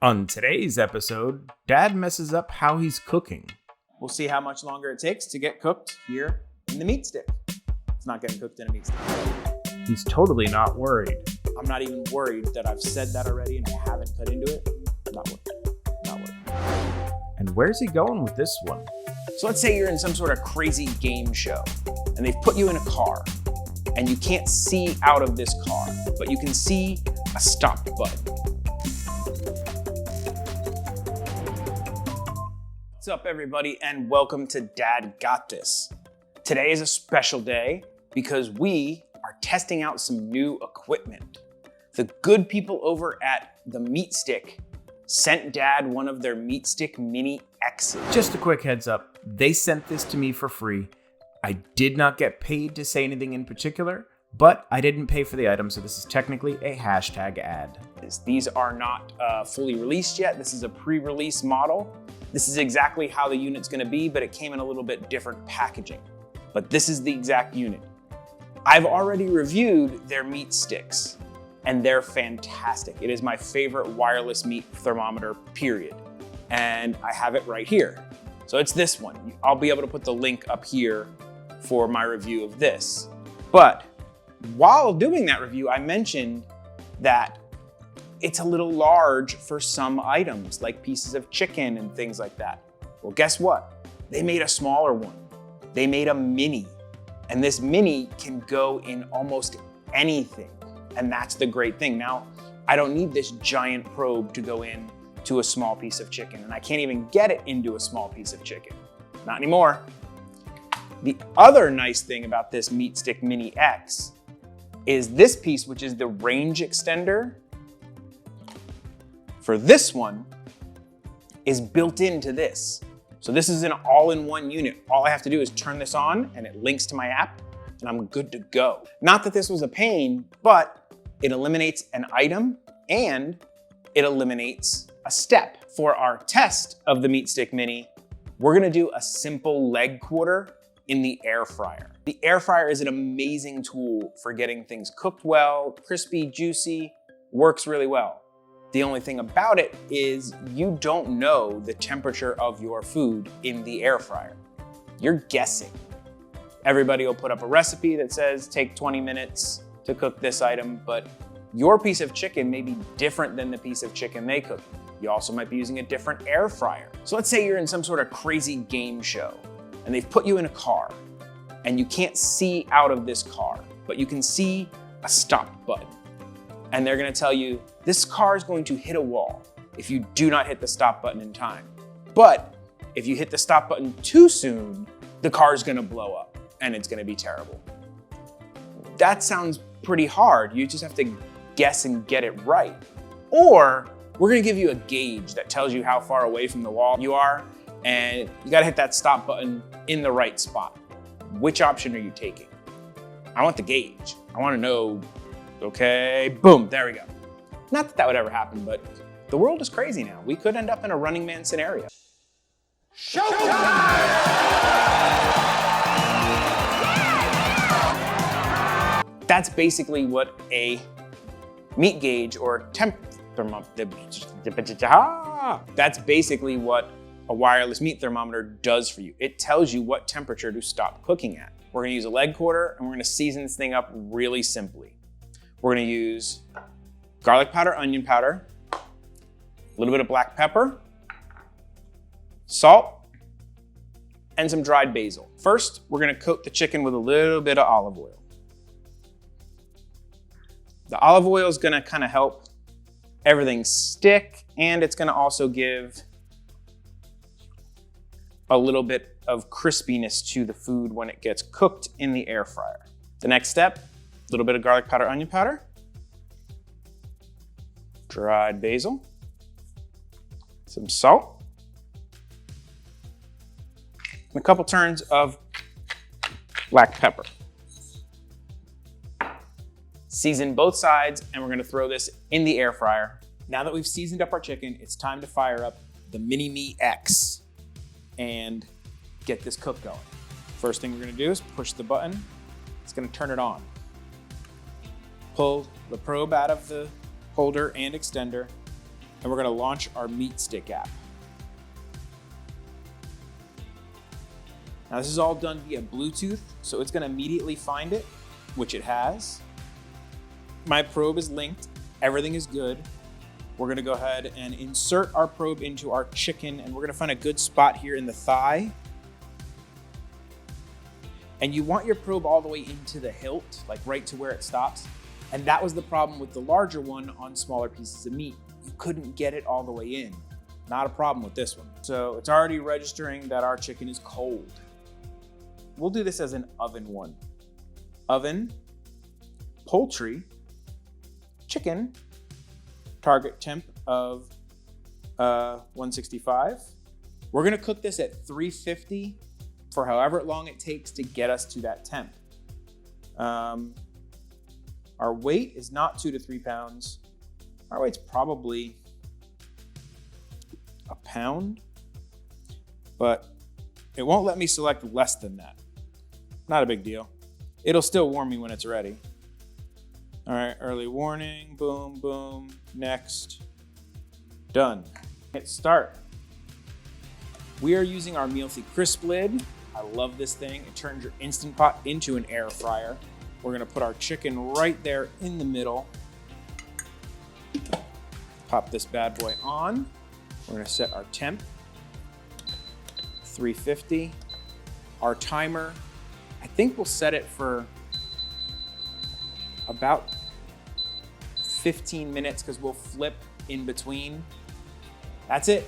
On today's episode, Dad messes up how he's cooking. We'll see how much longer it takes to get cooked here in the meat stick. It's not getting cooked in a meat stick. He's totally not worried. I'm not even worried that I've said that already and I haven't cut into it. Not worried. Not worried. And where's he going with this one? So let's say you're in some sort of crazy game show and they've put you in a car and you can't see out of this car, but you can see a stop button. What's up, everybody, and welcome to Dad Got This. Today is a special day because we are testing out some new equipment. The good people over at the Meatstick sent Dad one of their Meatstick MiniXs. Just a quick heads up, they sent this to me for free. I did not get paid to say anything in particular, but I didn't pay for the item, so this is technically a hashtag ad. These are not fully released yet. This is a pre-release model. This is exactly how the unit's gonna be, but it came in a little bit different packaging. But this is the exact unit. I've already reviewed their meat sticks, and they're fantastic. It is my favorite wireless meat thermometer, period. And I have it right here. So it's this one. I'll be able to put the link up here for my review of this. But while doing that review, I mentioned that it's a little large for some items, like pieces of chicken and things like that. Well, guess what? They made a smaller one. They made a mini, and this mini can go in almost anything. And that's the great thing. Now, I don't need this giant probe to go in to a small piece of chicken, and I can't even get it into a small piece of chicken. Not anymore. The other nice thing about this Meatstick MiniX is this piece, which is the range extender, for this one is built into this. So this is an all-in-one unit. All I have to do is turn this on and it links to my app and I'm good to go. Not that this was a pain, but it eliminates an item and it eliminates a step. For our test of the Meatstick Mini, we're gonna do a simple leg quarter in the air fryer. The air fryer is an amazing tool for getting things cooked well, crispy, juicy, works really well. The only thing about it is you don't know the temperature of your food in the air fryer. You're guessing. Everybody will put up a recipe that says take 20 minutes to cook this item, but your piece of chicken may be different than the piece of chicken they cook. You also might be using a different air fryer. So let's say you're in some sort of crazy game show and they've put you in a car and you can't see out of this car, but you can see a stop button. And they're gonna tell you, this car is going to hit a wall if you do not hit the stop button in time. But if you hit the stop button too soon, the car is gonna blow up and it's gonna be terrible. That sounds pretty hard. You just have to guess and get it right. Or we're gonna give you a gauge that tells you how far away from the wall you are, and you gotta hit that stop button in the right spot. Which option are you taking? I want the gauge. I wanna know, okay, boom, there we go. Not that that would ever happen, but the world is crazy now. We could end up in a Running Man scenario. Showtime! That's basically what a meat gauge or temp thermometer, that's basically what a wireless meat thermometer does for you. It tells you what temperature to stop cooking at. We're gonna use a leg quarter and we're gonna season this thing up really simply. We're gonna use garlic powder, onion powder, a little bit of black pepper, salt, and some dried basil. First, we're gonna coat the chicken with a little bit of olive oil. The olive oil is gonna kind of help everything stick, and it's gonna also give a little bit of crispiness to the food when it gets cooked in the air fryer. The next step, a little bit of garlic powder, onion powder, dried basil, some salt, and a couple turns of black pepper. Season both sides, and we're gonna throw this in the air fryer. Now that we've seasoned up our chicken, it's time to fire up the Mini MiniX and get this cook going. First thing we're gonna do is push the button. It's gonna turn it on. Pull the probe out of the holder and extender, and we're gonna launch our Meatstick app. Now this is all done via Bluetooth, so it's gonna immediately find it, which it has. My probe is linked, everything is good. We're gonna go ahead and insert our probe into our chicken, and we're gonna find a good spot here in the thigh. And you want your probe all the way into the hilt, like right to where it stops. And that was the problem with the larger one on smaller pieces of meat. You couldn't get it all the way in. Not a problem with this one. So it's already registering that our chicken is cold. We'll do this as an oven one. Oven, poultry, chicken, target temp of 165. We're gonna cook this at 350 for however long it takes to get us to that temp. Our weight is not 2 to 3 pounds. Our weight's probably a pound, but it won't let me select less than that. Not a big deal. It'll still warn me when it's ready. All right, early warning, boom, boom, next, done. Hit start. We are using our Mealthy Crisp lid. I love this thing. It turns your Instant Pot into an air fryer. We're gonna put our chicken right there in the middle. Pop this bad boy on. We're gonna set our temp, 350. Our timer, I think we'll set it for about 15 minutes because we'll flip in between. That's it.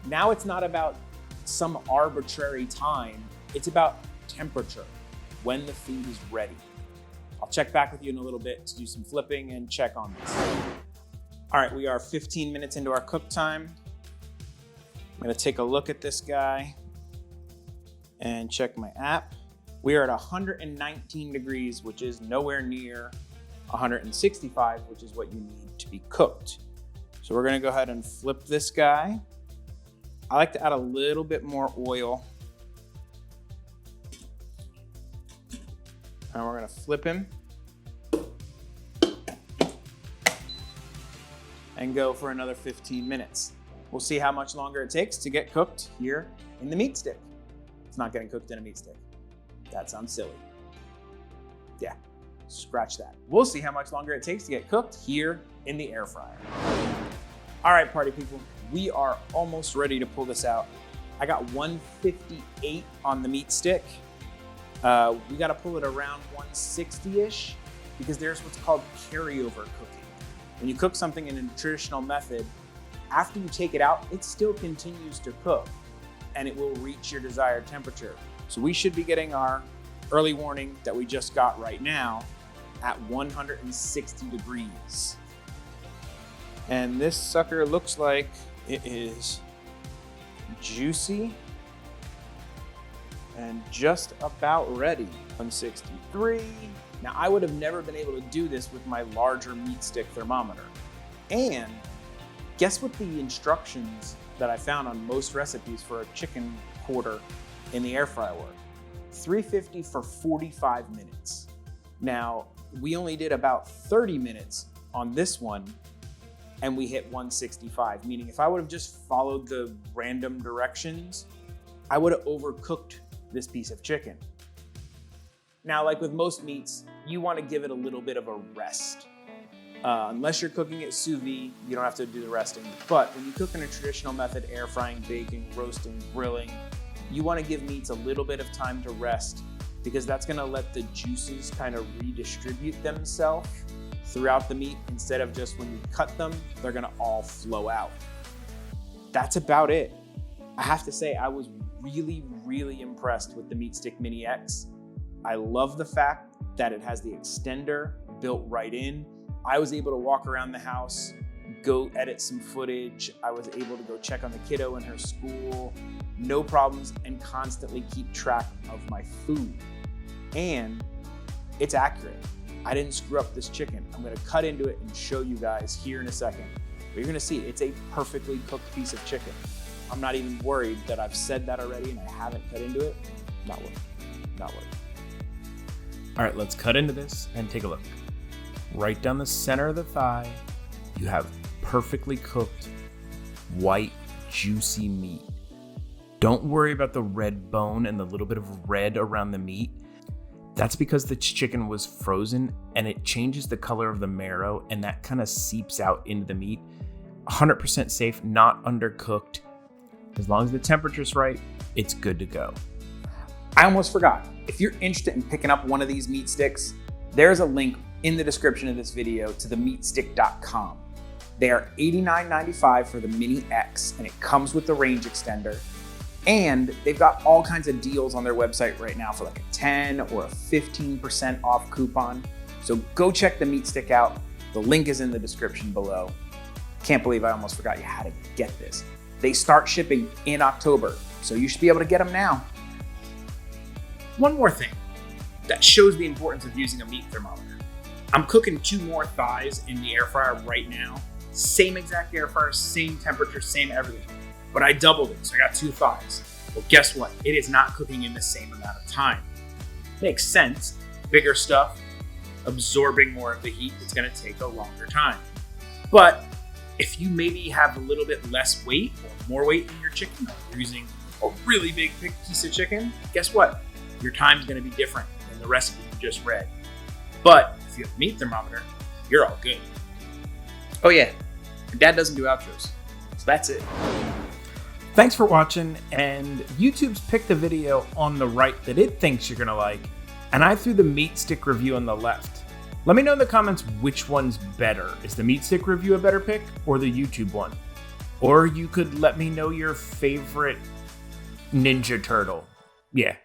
Now it's not about some arbitrary time. It's about temperature, when the food is ready. I'll check back with you in a little bit to do some flipping and check on this. All right, we are 15 minutes into our cook time. I'm gonna take a look at this guy and check my app. We are at 119 degrees, which is nowhere near 165, which is what you need to be cooked. So we're gonna go ahead and flip this guy. I like to add a little bit more oil. And we're gonna flip him and go for another 15 minutes. We'll see how much longer it takes to get cooked here in the meat stick. It's not getting cooked in a meat stick. That sounds silly. Yeah, scratch that. We'll see how much longer it takes to get cooked here in the air fryer. All right, party people, we are almost ready to pull this out. I got 158 on the meat stick. We gotta pull it around 160-ish because there's what's called carryover cooking. When you cook something in a traditional method, after you take it out, it still continues to cook and it will reach your desired temperature. So we should be getting our early warning that we just got right now at 160 degrees. And this sucker looks like it is juicy and just about ready. 163. Now I would have never been able to do this with my larger meat stick thermometer. And guess what the instructions that I found on most recipes for a chicken quarter in the air fryer were? 350 for 45 minutes. Now, we only did about 30 minutes on this one and we hit 165, meaning if I would have just followed the random directions, I would have overcooked this piece of chicken. Now, like with most meats, you want to give it a little bit of a rest. Unless you're cooking it sous vide, you don't have to do the resting. But when you cook in a traditional method, air frying, baking, roasting, grilling, you want to give meats a little bit of time to rest because that's going to let the juices kind of redistribute themselves throughout the meat instead of just when you cut them, they're going to all flow out. That's about it. I have to say, I was really, really impressed with the Meatstick MiniX. I love the fact that it has the extender built right in. I was able to walk around the house, go edit some footage. I was able to go check on the kiddo in her school, no problems, and constantly keep track of my food. And it's accurate. I didn't screw up this chicken. I'm gonna cut into it and show you guys here in a second. But you're gonna see it's a perfectly cooked piece of chicken. I'm not even worried that I've said that already and I haven't cut into it. Not worried, not worried. All right, let's cut into this and take a look. Right down the center of the thigh, you have perfectly cooked, white, juicy meat. Don't worry about the red bone and the little bit of red around the meat. That's because the chicken was frozen and it changes the color of the marrow and that kind of seeps out into the meat. 100% safe, not undercooked. As long as the temperature's right, it's good to go. I almost forgot. If you're interested in picking up one of these meat sticks, there's a link in the description of this video to the meatstick.com. They are $89.95 for the MiniX, and it comes with the range extender. And they've got all kinds of deals on their website right now for like a 10 or a 15% off coupon. So go check the Meatstick out. The link is in the description below. Can't believe I almost forgot you had to get this. They start shipping in October, so you should be able to get them now. One more thing that shows the importance of using a meat thermometer. I'm cooking 2 more thighs in the air fryer right now. Same exact air fryer, same temperature, same everything. But I doubled it, so I got 2 thighs. Well, guess what? It is not cooking in the same amount of time. Makes sense. Bigger stuff, absorbing more of the heat, it's gonna take a longer time. But if you maybe have a little bit less weight or more weight in your chicken, or you're using a really big piece of chicken, guess what? Your time's gonna be different than the recipe you just read. But if you have a meat thermometer, you're all good. Oh yeah, Dad doesn't do outros, so that's it. Thanks for watching, and YouTube's picked the video on the right that it thinks you're gonna like, and I threw the meat stick review on the left. Let me know in the comments which one's better. Is the meat stick review a better pick, or the YouTube one? Or you could let me know your favorite Ninja Turtle. Yeah,